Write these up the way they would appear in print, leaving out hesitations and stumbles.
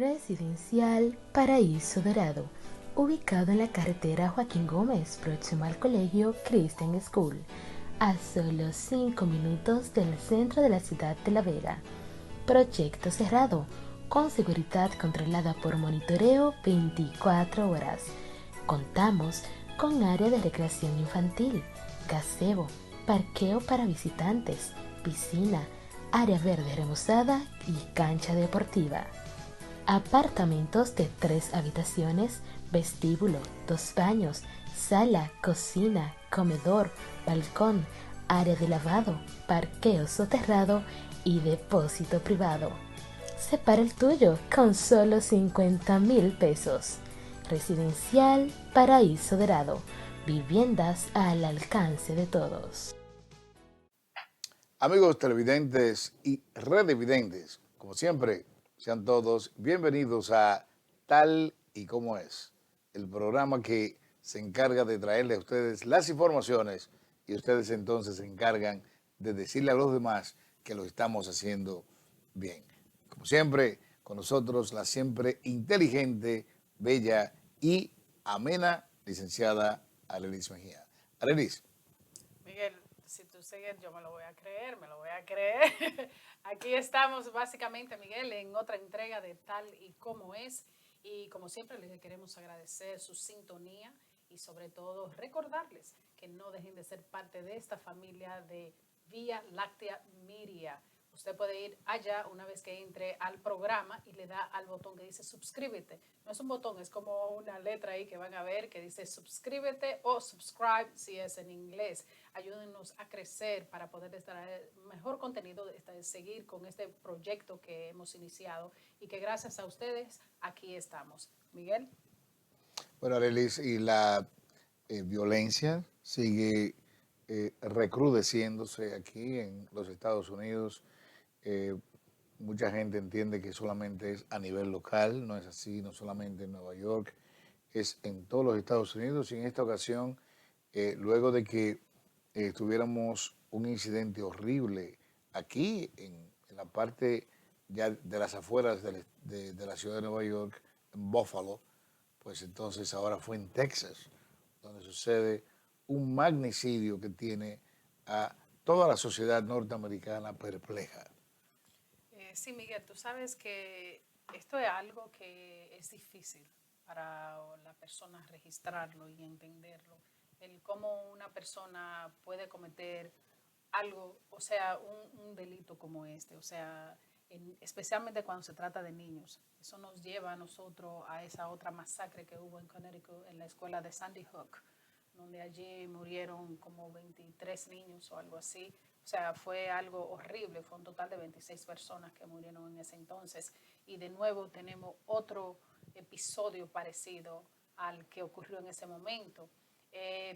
Residencial Paraíso Dorado, ubicado en la carretera Joaquín Gómez, próximo al colegio Christian School, a solo 5 minutos del centro de la ciudad de La Vega. Proyecto cerrado, con seguridad controlada por monitoreo 24 horas. Contamos con área de recreación infantil, gazebo, parqueo para visitantes, piscina, área verde remozada y cancha deportiva. Apartamentos de 3 habitaciones, vestíbulo, 2 baños, sala, cocina, comedor, balcón, área de lavado, parqueo soterrado y depósito privado. Separa el tuyo con solo 50,000 pesos. Residencial Paraíso Dorado. Viviendas al alcance de todos. Amigos televidentes y revidentes, como siempre, sean todos bienvenidos a Tal y Como Es, el programa que se encarga de traerle a ustedes las informaciones y ustedes entonces se encargan de decirle a los demás que lo estamos haciendo bien. Como siempre, con nosotros la siempre inteligente, bella y amena licenciada Arelis Mejía. Arelis. Miguel, si tú sigues, yo me lo voy a creer, me lo voy a creer. Aquí estamos básicamente, Miguel, en otra entrega de Tal y Como Es. Y como siempre, les queremos agradecer su sintonía y sobre todo recordarles que no dejen de ser parte de esta familia de Vía Láctea Media. Usted puede ir allá una vez que entre al programa y le da al botón que dice suscríbete. No es un botón, es como una letra ahí que van a ver que dice suscríbete o subscribe si es en inglés. Ayúdenos a crecer para poder estar mejor contenido, seguir con este proyecto que hemos iniciado y que gracias a ustedes aquí estamos. Miguel. Bueno, Arelis, y la violencia sigue recrudeciéndose aquí en los Estados Unidos. Eh, Mucha gente entiende que solamente es a nivel local, no es así, no solamente en Nueva York, es en todos los Estados Unidos. Y en esta ocasión, luego de que tuviéramos un incidente horrible aquí en la parte ya de las afueras de la ciudad de Nueva York, en Buffalo, pues entonces ahora fue en Texas, donde sucede un magnicidio que tiene a toda la sociedad norteamericana perpleja. Sí, Miguel, tú sabes que esto es algo que es difícil para la persona registrarlo y entenderlo. El cómo una persona puede cometer algo, o sea, un delito como este, o sea, especialmente cuando se trata de niños. Eso nos lleva a nosotros a esa otra masacre que hubo en Connecticut, en la escuela de Sandy Hook, donde allí murieron como 23 niños o algo así. O sea, fue algo horrible, fue un total de 26 personas que murieron en ese entonces. Y de nuevo tenemos otro episodio parecido al que ocurrió en ese momento.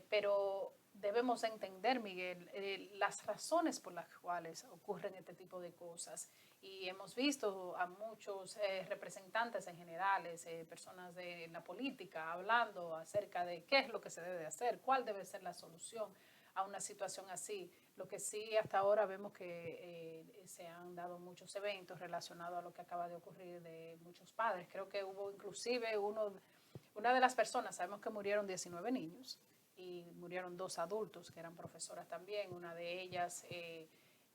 Pero debemos entender, Miguel, las razones por las cuales ocurren este tipo de cosas. Y hemos visto a muchos representantes en generales, personas de la política, hablando acerca de qué es lo que se debe de hacer, cuál debe ser la solución a una situación así. Lo que sí hasta ahora vemos que se han dado muchos eventos relacionados a lo que acaba de ocurrir de muchos padres. Creo que hubo inclusive una de las personas, sabemos que murieron 19 niños y murieron 2 adultos que eran profesoras también. Una de ellas,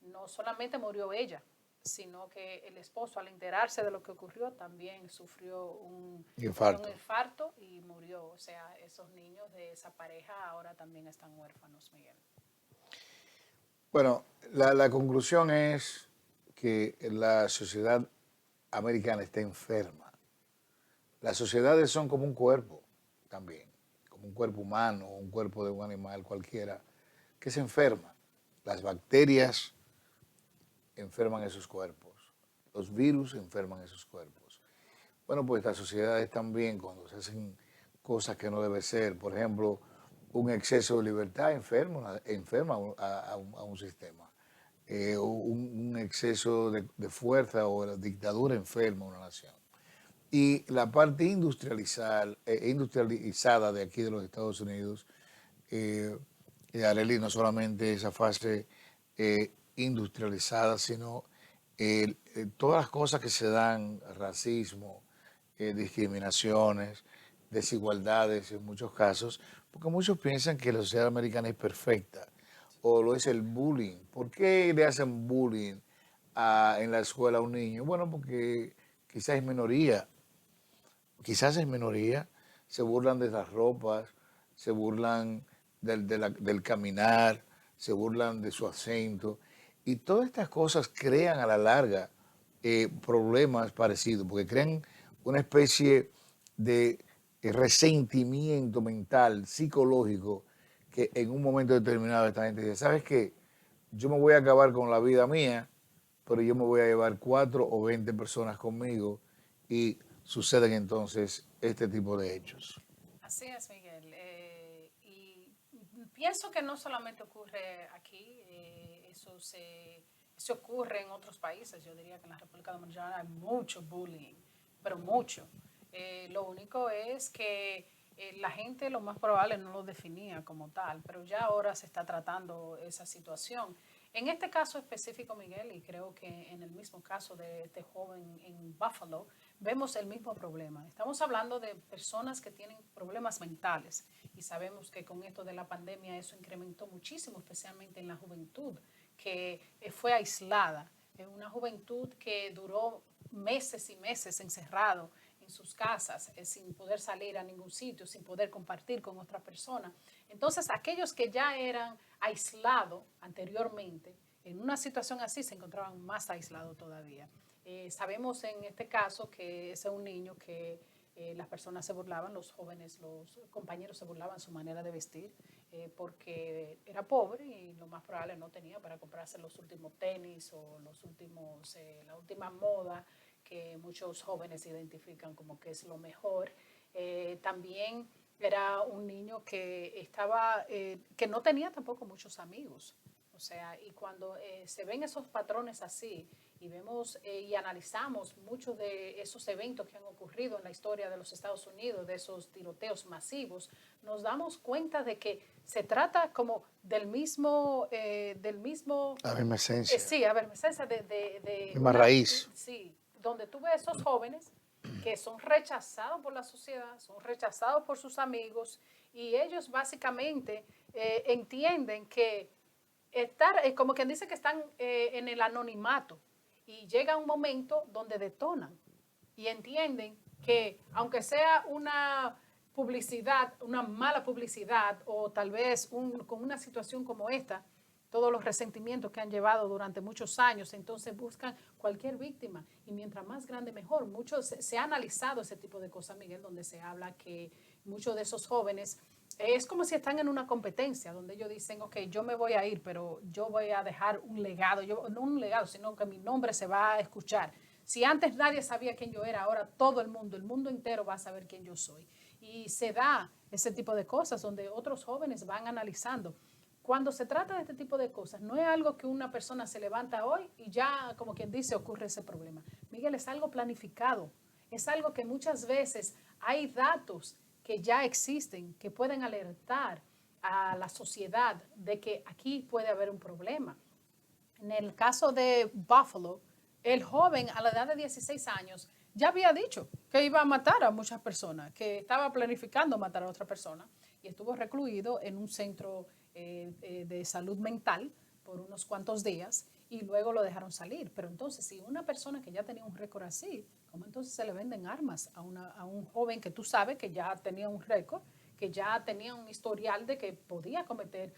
no solamente murió ella, sino que el esposo, al enterarse de lo que ocurrió, también sufrió un infarto y murió. O sea, esos niños de esa pareja ahora también están huérfanos, Miguel. Bueno, la conclusión es que la sociedad americana está enferma. Las sociedades son como un cuerpo también, como un cuerpo humano, un cuerpo de un animal cualquiera, que se enferma. Las bacterias enferman esos cuerpos, los virus enferman esos cuerpos. Bueno, pues las sociedades también, cuando se hacen cosas que no debe ser, por ejemplo, un exceso de libertad enferma a un sistema. Un exceso de fuerza o la dictadura enferma a una nación. Y la parte industrializada de aquí de los Estados Unidos, Arely, no solamente esa fase industrializada, sino todas las cosas que se dan, racismo, discriminaciones, desigualdades en muchos casos, porque muchos piensan que la sociedad americana es perfecta o lo es el bullying. ¿Por qué le hacen bullying en la escuela a un niño? Bueno, porque quizás es minoría, se burlan de las ropas, se burlan del caminar, se burlan de su acento, y todas estas cosas crean a la larga problemas parecidos, porque crean una especie de resentimiento mental, psicológico, que en un momento determinado esta gente dice, ¿sabes qué? Yo me voy a acabar con la vida mía, pero yo me voy a llevar 4 o 20 personas conmigo y suceden entonces este tipo de hechos. Así es, Miguel. Y pienso que no solamente ocurre aquí, eso ocurre en otros países. Yo diría que en la República Dominicana hay mucho bullying, pero mucho. Lo único es que la gente lo más probable no lo definía como tal, pero ya ahora se está tratando esa situación. En este caso específico, Miguel, y creo que en el mismo caso de este joven en Buffalo, vemos el mismo problema. Estamos hablando de personas que tienen problemas mentales y sabemos que con esto de la pandemia eso incrementó muchísimo, especialmente en la juventud, que fue aislada. Una juventud que duró meses y meses encerrado en sus casas, sin poder salir a ningún sitio, sin poder compartir con otra persona. Entonces, aquellos que ya eran aislados anteriormente, en una situación así se encontraban más aislados todavía. Sabemos en este caso que ese es un niño que las personas se burlaban, los jóvenes, los compañeros se burlaban de su manera de vestir, porque era pobre y lo más probable no tenía para comprarse los últimos tenis o la última moda que muchos jóvenes identifican como que es lo mejor. También era un niño que no tenía tampoco muchos amigos. O sea, y cuando se ven esos patrones así y vemos y analizamos muchos de esos eventos que han ocurrido en la historia de los Estados Unidos, de esos tiroteos masivos, nos damos cuenta de que se trata como del mismo La misma esencia. sí, a ver, esencia de misma raíz. Sí, donde tú ves esos jóvenes que son rechazados por la sociedad, son rechazados por sus amigos, y ellos básicamente entienden que como quien dice que están en el anonimato, y llega un momento donde detonan y entienden que aunque sea una publicidad, una mala publicidad, o tal vez con una situación como esta, todos los resentimientos que han llevado durante muchos años, entonces buscan cualquier víctima, y mientras más grande mejor. Se ha analizado ese tipo de cosas, Miguel, donde se habla que muchos de esos jóvenes es como si están en una competencia donde ellos dicen, ok, yo me voy a ir, pero yo voy a dejar un legado, no un legado, sino que mi nombre se va a escuchar. Si antes nadie sabía quién yo era, ahora todo el mundo entero va a saber quién yo soy. Y se da ese tipo de cosas donde otros jóvenes van analizando. Cuando se trata de este tipo de cosas, no es algo que una persona se levanta hoy y ya, como quien dice, ocurre ese problema. Miguel, es algo planificado, es algo que muchas veces hay datos que ya existen, que pueden alertar a la sociedad de que aquí puede haber un problema. En el caso de Buffalo, el joven a la edad de 16 años ya había dicho que iba a matar a muchas personas, que estaba planificando matar a otra persona, y estuvo recluido en un centro de salud mental por unos cuantos días, y luego lo dejaron salir. Pero entonces, si una persona que ya tenía un récord así, ¿cómo entonces se le venden armas a un joven que tú sabes que ya tenía un récord, que ya tenía un historial de que podía cometer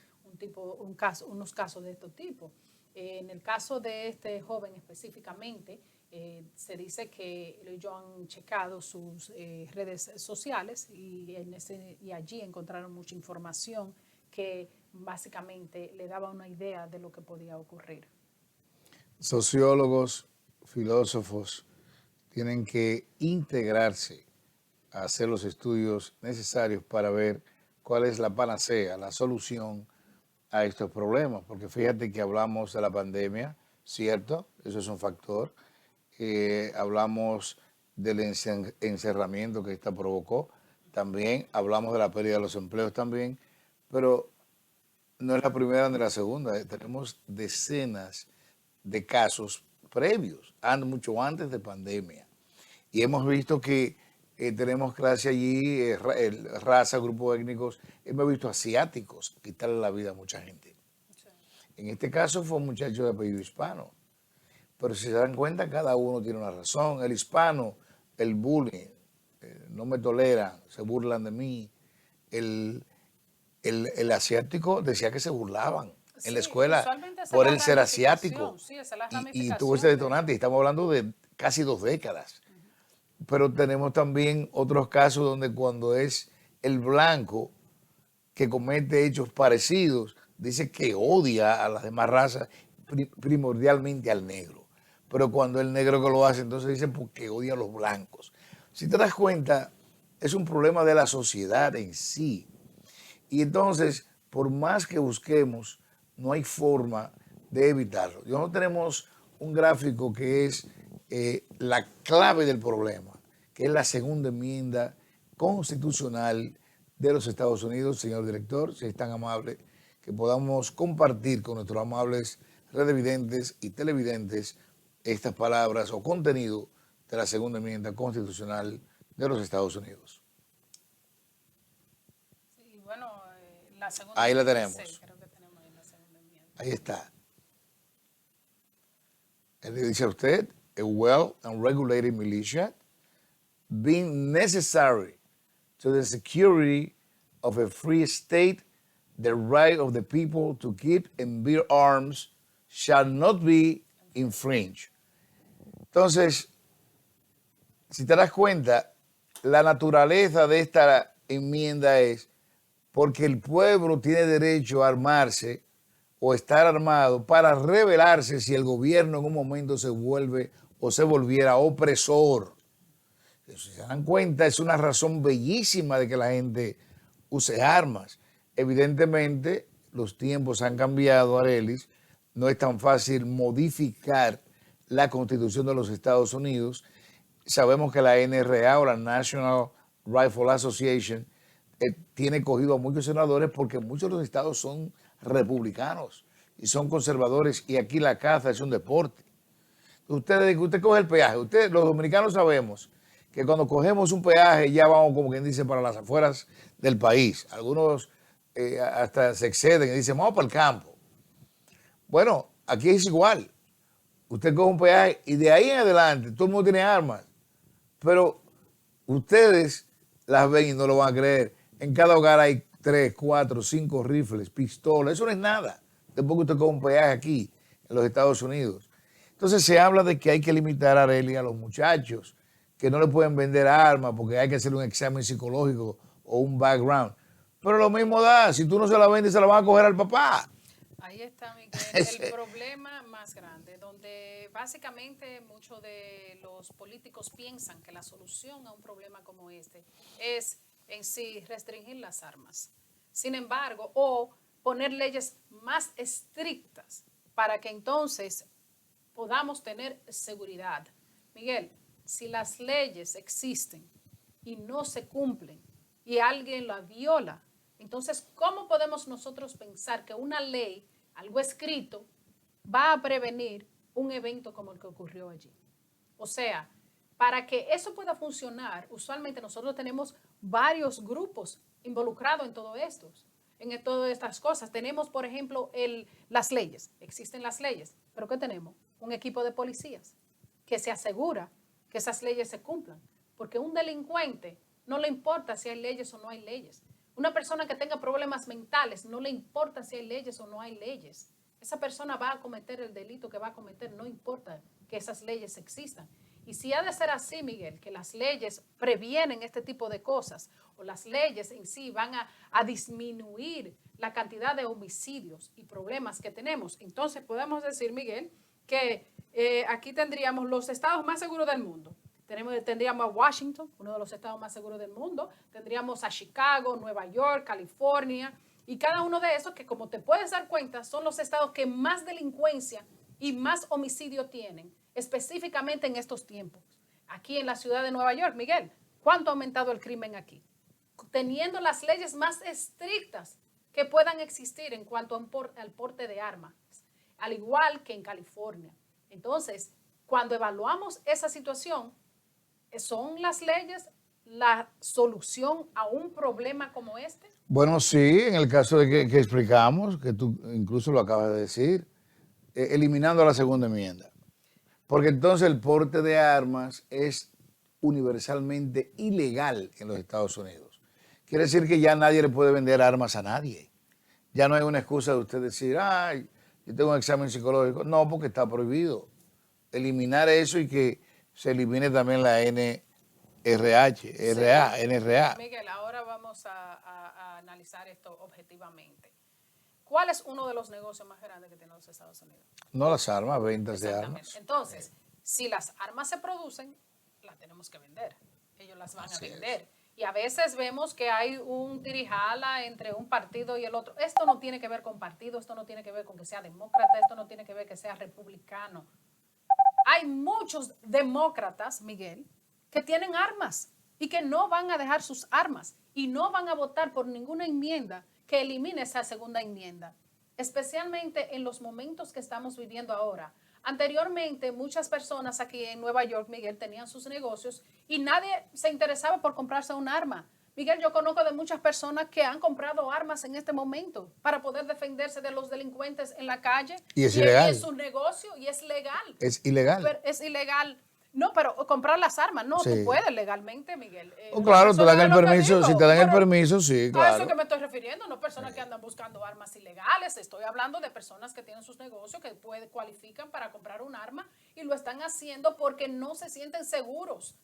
unos casos de este tipo? En el caso de este joven específicamente, se dice que ellos han checado sus redes sociales, y allí encontraron mucha información que básicamente le daba una idea de lo que podía ocurrir. Sociólogos, filósofos tienen que integrarse a hacer los estudios necesarios para ver cuál es la panacea, la solución a estos problemas, porque fíjate que hablamos de la pandemia, ¿cierto? Eso es un factor. Hablamos del encerramiento que esta provocó, también hablamos de la pérdida de los empleos también, pero no es la primera ni la segunda. Tenemos decenas de casos previos, mucho antes de pandemia, y hemos visto que tenemos clase allí, raza, grupos étnicos. Hemos visto asiáticos quitarle la vida a mucha gente. Sí. En este caso fue un muchacho de apellido hispano. Pero si se dan cuenta, cada uno tiene una razón. El hispano, el bullying, no me toleran, se burlan de mí. El asiático decía que se burlaban en la Sí, escuela usualmente esa es por la él ser ramificación, asiático. sí, esa es la Y tuvo ese ramificación detonante, y estamos hablando de casi 2 décadas. Pero tenemos también otros casos donde cuando es el blanco que comete hechos parecidos, dice que odia a las demás razas, primordialmente al negro. Pero cuando el negro que lo hace, entonces dice porque odia a los blancos. Si te das cuenta, es un problema de la sociedad en sí. Y entonces, por más que busquemos, no hay forma de evitarlo. No tenemos un gráfico que es la clave del problema, que es la segunda enmienda constitucional de los Estados Unidos. Señor director, si es tan amable, que podamos compartir con nuestros amables redevidentes y televidentes estas palabras o contenido de la segunda enmienda constitucional de los Estados Unidos. Sí, bueno, la segunda Ahí la enmienda, tenemos. sí, creo que tenemos ahí la segunda enmienda. Ahí está. Él le dice a usted, a well and regulated militia being necessary to the security of a free state, the right of the people to keep and bear arms shall not be infringed. Entonces, si te das cuenta, la naturaleza de esta enmienda es porque el pueblo tiene derecho a armarse o estar armado para rebelarse si el gobierno en un momento se vuelve o se volviera opresor. Si se dan cuenta, es una razón bellísima de que la gente use armas. Evidentemente, los tiempos han cambiado, Arelis. No es tan fácil modificar la Constitución de los Estados Unidos. Sabemos que la NRA o la National Rifle Association tiene cogido a muchos senadores porque muchos de los estados son republicanos y son conservadores, y aquí la caza es un deporte. Usted coge el peaje. Los dominicanos sabemos que cuando cogemos un peaje ya vamos, como quien dice, para las afueras del país. Algunos hasta se exceden y dicen, vamos para el campo. Bueno, aquí es igual. Usted coge un peaje y de ahí en adelante todo el mundo tiene armas. Pero ustedes las ven y no lo van a creer. En cada hogar hay 3, 4, 5 rifles, pistolas. Eso no es nada. Después que usted coge un peaje aquí, en los Estados Unidos. Entonces se habla de que hay que limitar a Arely a los muchachos, que no le pueden vender armas porque hay que hacer un examen psicológico o un background. Pero lo mismo da, si tú no se la vendes, se la van a coger al papá. Ahí está, Miguel, el problema más grande, donde básicamente muchos de los políticos piensan que la solución a un problema como este es en sí restringir las armas. Sin embargo, o poner leyes más estrictas para que entonces podamos tener seguridad. Miguel, si las leyes existen y no se cumplen y alguien la viola, entonces, ¿cómo podemos nosotros pensar que una ley, algo escrito, va a prevenir un evento como el que ocurrió allí? O sea, para que eso pueda funcionar, usualmente nosotros tenemos varios grupos involucrados en todo esto, en todas estas cosas. Tenemos, por ejemplo, las leyes. Existen las leyes, pero ¿qué tenemos? Un equipo de policías que se asegura que esas leyes se cumplan. Porque un delincuente no le importa si hay leyes o no hay leyes. Una persona que tenga problemas mentales no le importa si hay leyes o no hay leyes. Esa persona va a cometer el delito que va a cometer, no importa que esas leyes existan. Y si ha de ser así, Miguel, que las leyes previenen este tipo de cosas, o las leyes en sí van a disminuir la cantidad de homicidios y problemas que tenemos, entonces podemos decir, Miguel, que aquí tendríamos los estados más seguros del mundo. Tendríamos a Washington, uno de los estados más seguros del mundo. Tendríamos a Chicago, Nueva York, California. Y cada uno de esos que, como te puedes dar cuenta, son los estados que más delincuencia y más homicidio tienen, específicamente en estos tiempos. Aquí en la ciudad de Nueva York, Miguel, ¿cuánto ha aumentado el crimen aquí? Teniendo las leyes más estrictas que puedan existir en cuanto al porte de armas, al igual que en California. Entonces, cuando evaluamos esa situación, son las leyes la solución a un problema como este? Bueno, sí, en el caso de que explicamos, que tú incluso lo acabas de decir, eliminando la segunda enmienda. Porque entonces el porte de armas es universalmente ilegal en los Estados Unidos. Quiere decir que ya nadie le puede vender armas a nadie. Ya no hay una excusa de usted decir, ay, yo tengo un examen psicológico. No, porque está prohibido. Eliminar eso y que se elimine también la NRH, NRA. Miguel, ahora vamos a analizar esto objetivamente. ¿Cuál es uno de los negocios más grandes que tienen los Estados Unidos? No las armas, ventas de armas. Entonces, si las armas se producen, las tenemos que vender. Ellos las van a vender. Y a veces vemos que hay un tirijala entre un partido y el otro. Esto no tiene que ver con partido, esto no tiene que ver con que sea demócrata, esto no tiene que ver que sea republicano. Hay muchos demócratas, Miguel, que tienen armas y que no van a dejar sus armas y no van a votar por ninguna enmienda que elimine esa segunda enmienda, especialmente en los momentos que estamos viviendo ahora. Anteriormente, muchas personas aquí en Nueva York, Miguel, tenían sus negocios y nadie se interesaba por comprarse un arma. Miguel, yo conozco de muchas personas que han comprado armas en este momento para poder defenderse de los delincuentes en la calle. Y es ilegal. Es un negocio y es legal. Es ilegal. Pero es ilegal. No, pero comprar las armas, no, tú puedes legalmente, Miguel. Claro, te dan el permiso, si te dan el permiso, sí, claro. A eso que me estoy refiriendo, no personas que andan buscando armas ilegales, estoy hablando de personas que tienen sus negocios, que cualifican para comprar un arma y lo están haciendo porque no se sienten seguros.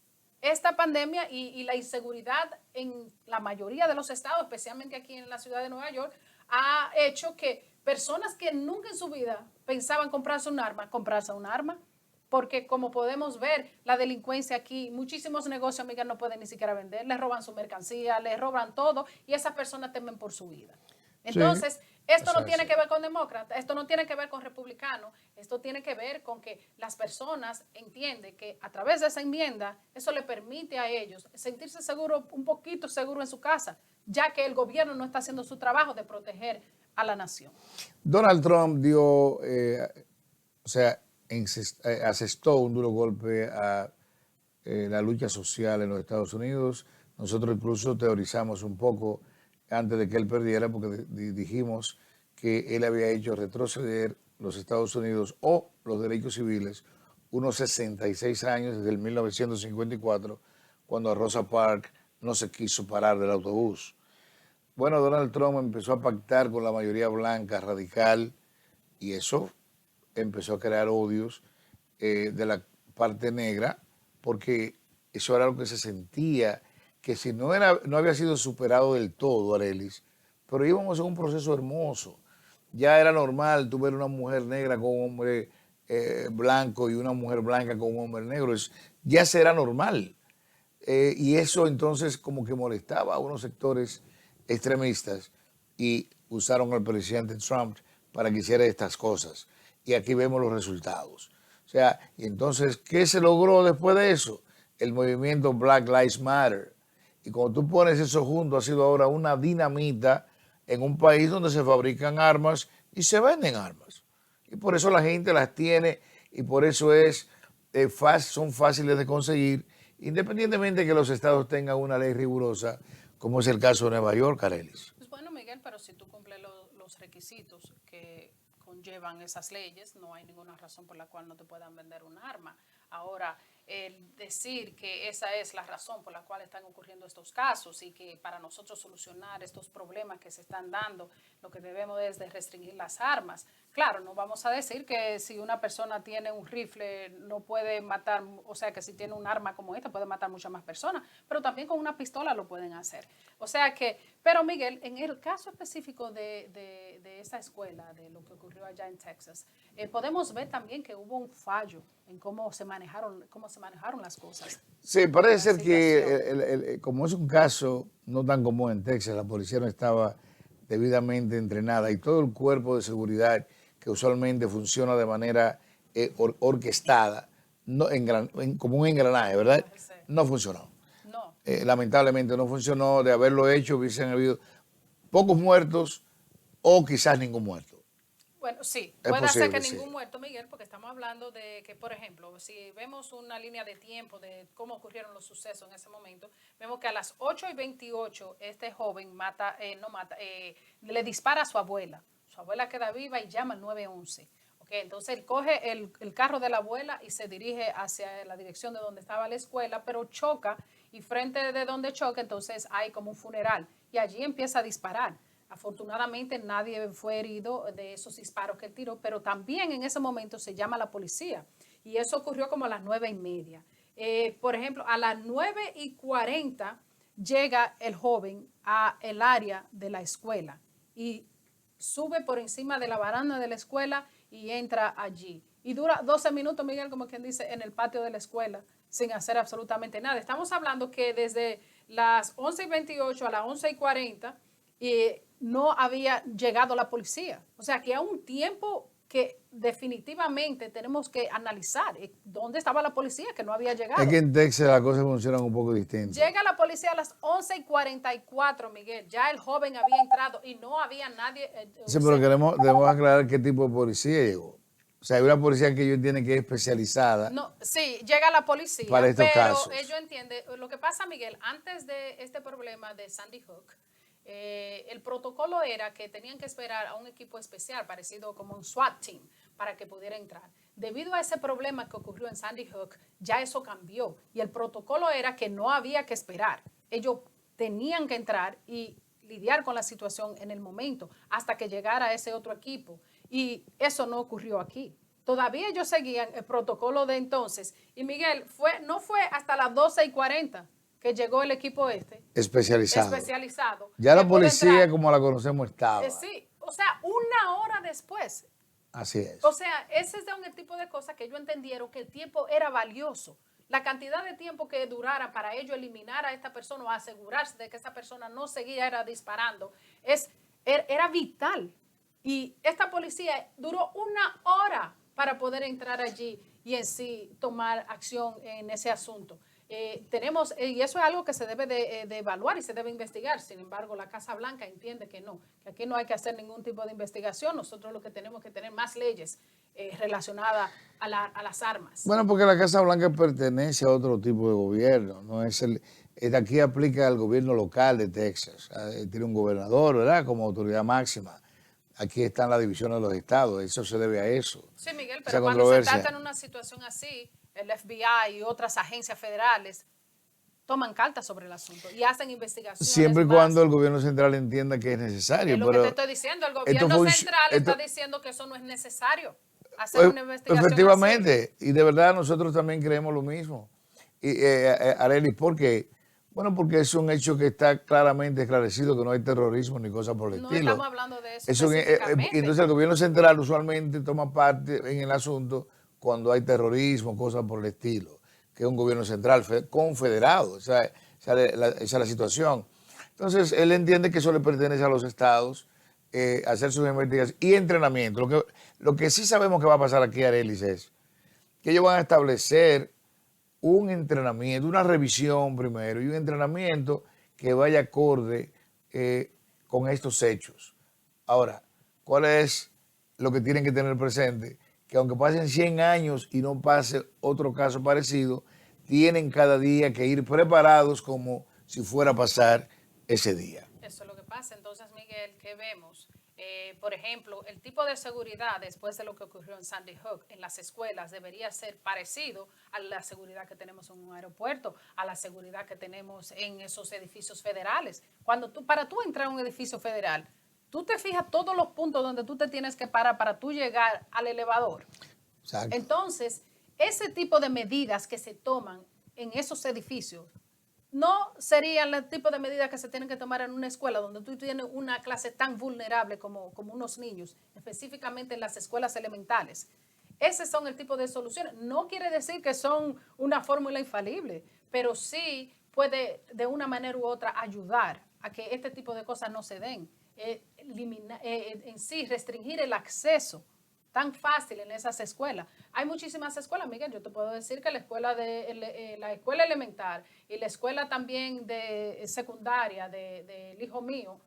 Esta pandemia y la inseguridad en la mayoría de los estados, especialmente aquí en la ciudad de Nueva York, ha hecho que personas que nunca en su vida pensaban comprarse un arma, porque como podemos ver, la delincuencia aquí, muchísimos negocios, amigas, no pueden ni siquiera vender, les roban su mercancía, les roban todo y esas personas temen por su vida. Entonces, esto no tiene que ver con demócratas, esto no tiene que ver con republicanos, esto tiene que ver con que las personas entienden que a través de esa enmienda, eso le permite a ellos sentirse seguros, un poquito seguros en su casa, ya que el gobierno no está haciendo su trabajo de proteger a la nación. Donald Trump dio, asestó un duro golpe a la lucha social en los Estados Unidos. Nosotros incluso teorizamos un poco antes de que él perdiera, porque dijimos que él había hecho retroceder los Estados Unidos o los derechos civiles unos 66 años desde el 1954, cuando Rosa Parks no se quiso parar del autobús. Bueno, Donald Trump empezó a pactar con la mayoría blanca radical y eso empezó a crear odios de la parte negra, porque eso era lo que se sentía, que si no había sido superado del todo, Arelis, pero íbamos en un proceso hermoso. Ya era normal tú ver una mujer negra con un hombre blanco y una mujer blanca con un hombre negro. Ya será normal. Y eso entonces como que molestaba a unos sectores extremistas y usaron al presidente Trump para que hiciera estas cosas. Y aquí vemos los resultados. O sea, y entonces, ¿qué se logró después de eso? El movimiento Black Lives Matter. Y cuando tú pones eso junto, ha sido ahora una dinamita en un país donde se fabrican armas y se venden armas. Y por eso la gente las tiene y por eso son fáciles de conseguir, independientemente de que los estados tengan una ley rigurosa, como es el caso de Nueva York, Arelis. Pues bueno, Miguel, pero si tú cumples los requisitos que conllevan esas leyes, no hay ninguna razón por la cual no te puedan vender un arma. Ahora, el decir que esa es la razón por la cual están ocurriendo estos casos y que para nosotros solucionar estos problemas que se están dando, lo que debemos es de restringir las armas. Claro, no vamos a decir que si una persona tiene un rifle no puede matar, o sea, que si tiene un arma como esta puede matar muchas más personas, pero también con una pistola lo pueden hacer. O sea que, pero Miguel, en el caso específico de esa escuela, de lo que ocurrió allá en Texas, podemos ver también que hubo un fallo en cómo se manejaron las cosas. Sí, parece ser que como es un caso no tan común en Texas, la policía no estaba debidamente entrenada y todo el cuerpo de seguridad que usualmente funciona de manera orquestada, como un engranaje, ¿verdad? No funcionó. No. Lamentablemente no funcionó. De haberlo hecho hubiesen habido pocos muertos o quizás ningún muerto. Bueno, sí, Es puede hacer posible, que sí. ningún muerto, Miguel, porque estamos hablando de que, por ejemplo, si vemos una línea de tiempo de cómo ocurrieron los sucesos en ese momento, vemos que a las 8:28 este joven le dispara a su abuela. Su abuela queda viva y llama al 911. Okay, entonces él coge el carro de la abuela y se dirige hacia la dirección de donde estaba la escuela, pero choca y frente de donde choca, entonces hay como un funeral y allí empieza a disparar. Afortunadamente nadie fue herido de esos disparos que él tiró, pero también en ese momento se llama a la policía. Y eso ocurrió como a las 9:30. Por ejemplo, a las 9:40 llega el joven a el área de la escuela y sube por encima de la baranda de la escuela y entra allí. Y dura 12 minutos, Miguel, como quien dice, en el patio de la escuela, sin hacer absolutamente nada. Estamos hablando que desde las 11:28 a las 11:40 no había llegado la policía. O sea, que a un tiempo que definitivamente tenemos que analizar dónde estaba la policía, que no había llegado. Es que en Texas las cosas funcionan un poco distinto. Llega la policía a las 11:44, Miguel. Ya el joven había entrado y no había nadie. Sí, pero debemos aclarar qué tipo de policía llegó. O sea, hay una policía que ellos entienden que es especializada. No, sí, llega la policía, para estos pero casos. ellos entienden, lo que pasa, Miguel, antes de este problema de Sandy Hook, el protocolo era que tenían que esperar a un equipo especial, parecido como un SWAT team, para que pudiera entrar. Debido a ese problema que ocurrió en Sandy Hook, ya eso cambió y el protocolo era que no había que esperar. Ellos tenían que entrar y lidiar con la situación en el momento hasta que llegara ese otro equipo. Y eso no ocurrió aquí. Todavía ellos seguían el protocolo de entonces. Y Miguel, no fue hasta las 12:40 que llegó el equipo especializado. Ya la policía, como la conocemos, estaba. Sí, o sea, una hora después. Así es. O sea, ese es el tipo de cosas que ellos entendieron que el tiempo era valioso. La cantidad de tiempo que durara para ellos eliminar a esta persona o asegurarse de que esa persona no seguía disparando era vital. Y esta policía duró una hora para poder entrar allí y en sí tomar acción en ese asunto. Y eso es algo que se debe de evaluar y se debe investigar. Sin embargo, la Casa Blanca entiende que no, que aquí no hay que hacer ningún tipo de investigación. Nosotros lo que tenemos que tener más leyes relacionadas a las armas. Bueno, porque la Casa Blanca pertenece a otro tipo de gobierno, no es aquí aplica al gobierno local de Texas. Tiene un gobernador, ¿verdad?, como autoridad máxima. Aquí están las divisiones de los estados, eso se debe a eso. Sí, Miguel, pero cuando se trata en una situación así, el FBI y otras agencias federales toman cartas sobre el asunto y hacen investigaciones. Siempre y cuando el gobierno central entienda que es necesario. Es lo que te estoy diciendo, el gobierno central está diciendo que eso no es necesario, hacer una investigación. Efectivamente, así. Y de verdad nosotros también creemos lo mismo. Arely, ¿por qué? Bueno, porque es un hecho que está claramente esclarecido, que no hay terrorismo ni cosas por el estilo. No estamos hablando de eso específicamente. Entonces el gobierno central usualmente toma parte en el asunto cuando hay terrorismo, cosas por el estilo, que es un gobierno central confederado, esa es la situación. Entonces él entiende que eso le pertenece a los estados, hacer sus investigaciones y entrenamiento. Lo que sí sabemos que va a pasar aquí, Arelis, es que ellos van a establecer un entrenamiento, una revisión primero y un entrenamiento que vaya acorde con estos hechos. Ahora, ¿cuál es lo que tienen que tener presente? Que aunque pasen 100 años y no pase otro caso parecido, tienen cada día que ir preparados como si fuera a pasar ese día. Eso es lo que pasa. Entonces, Miguel, ¿qué vemos? Por ejemplo, el tipo de seguridad después de lo que ocurrió en Sandy Hook en las escuelas debería ser parecido a la seguridad que tenemos en un aeropuerto, a la seguridad que tenemos en esos edificios federales. Para tú entrar a un edificio federal, tú te fijas todos los puntos donde tú te tienes que parar para tú llegar al elevador. Exacto. Entonces, ese tipo de medidas que se toman en esos edificios no serían el tipo de medidas que se tienen que tomar en una escuela donde tú tienes una clase tan vulnerable como unos niños, específicamente en las escuelas elementales. Esos son el tipo de soluciones. No quiere decir que son una fórmula infalible, pero sí puede de una manera u otra ayudar a que este tipo de cosas no se den. En sí, restringir el acceso tan fácil en esas escuelas. Hay muchísimas escuelas, Miguel. Yo te puedo decir que la escuela elemental y la escuela también de secundaria del hijo mío,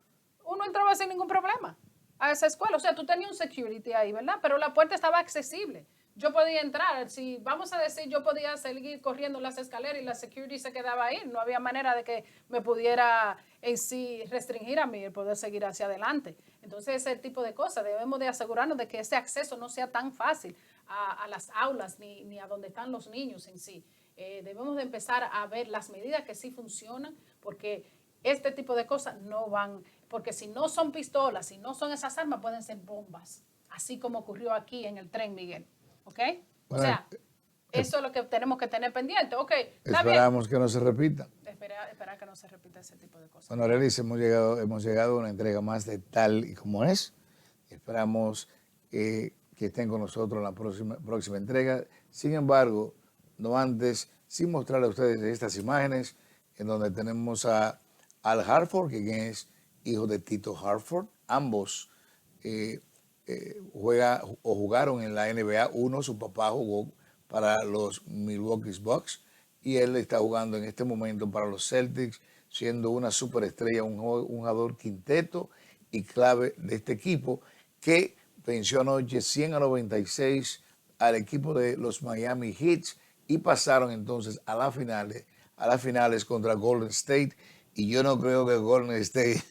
uno entraba sin ningún problema. a esa escuela. O sea, tú tenías un security ahí, ¿verdad? Pero la puerta estaba accesible. Yo podía entrar, si vamos a decir, yo podía seguir corriendo las escaleras y la security se quedaba ahí. No había manera de que me pudiera en sí restringir a mí el poder seguir hacia adelante. Entonces, ese tipo de cosas, debemos de asegurarnos de que ese acceso no sea tan fácil a las aulas ni a donde están los niños en sí. Debemos de empezar a ver las medidas que sí funcionan, porque este tipo de cosas no van, porque si no son pistolas, si no son esas armas, pueden ser bombas, así como ocurrió aquí en el tren, Miguel. ¿Ok? O sea, eso es lo que tenemos que tener pendiente. Ok, está esperamos bien. Que no se repita. Esperar que no se repita ese tipo de cosas. Bueno, Arelis, hemos llegado a una entrega más de tal y como es. Esperamos que estén con nosotros en la próxima entrega. Sin embargo, no antes, sin mostrarle a ustedes estas imágenes en donde tenemos a Al Horford, que es hijo de Tito Horford. Ambos jugaron en la NBA. Uno, su papá jugó para los Milwaukee Bucks y él está jugando en este momento para los Celtics, siendo una superestrella, un jugador quinteto y clave de este equipo, que venció anoche 100-96 al equipo de los Miami Heat y pasaron entonces a las finales contra Golden State. Y yo no creo que Golden State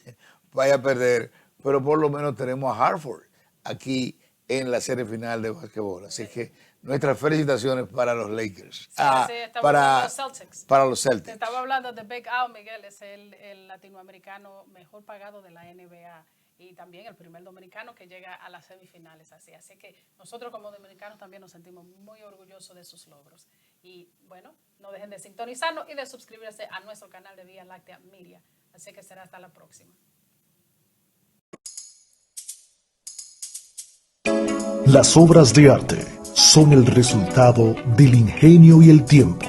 vaya a perder, pero por lo menos tenemos a Horford aquí en la serie final de básquetbol. Así que nuestras felicitaciones para los Lakers. Para los Celtics. Para los Celtics. Te estaba hablando de Big Al, Miguel, es el latinoamericano mejor pagado de la NBA y también el primer dominicano que llega a las semifinales. Así que nosotros como dominicanos también nos sentimos muy orgullosos de sus logros. Y bueno, no dejen de sintonizarnos y de suscribirse a nuestro canal de Vía Láctea Media. Así que será hasta la próxima. Las obras de arte son el resultado del ingenio y el tiempo.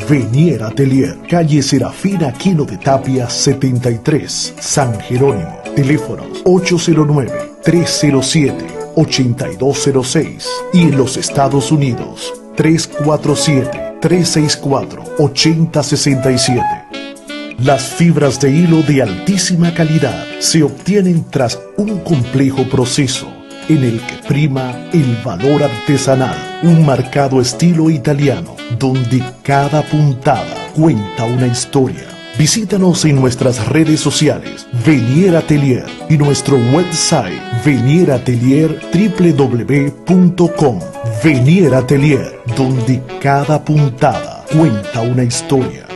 Venier Atelier, calle Serafina Aquino de Tapia 73, San Jerónimo. Teléfonos 809-307-8206 y en los Estados Unidos 347-364-8067. Las fibras de hilo de altísima calidad se obtienen tras un complejo proceso en el que prima el valor artesanal, un marcado estilo italiano, donde cada puntada cuenta una historia. Visítanos en nuestras redes sociales, Venier Atelier, y nuestro website, venieratelier.www.com. Venier Atelier, donde cada puntada cuenta una historia.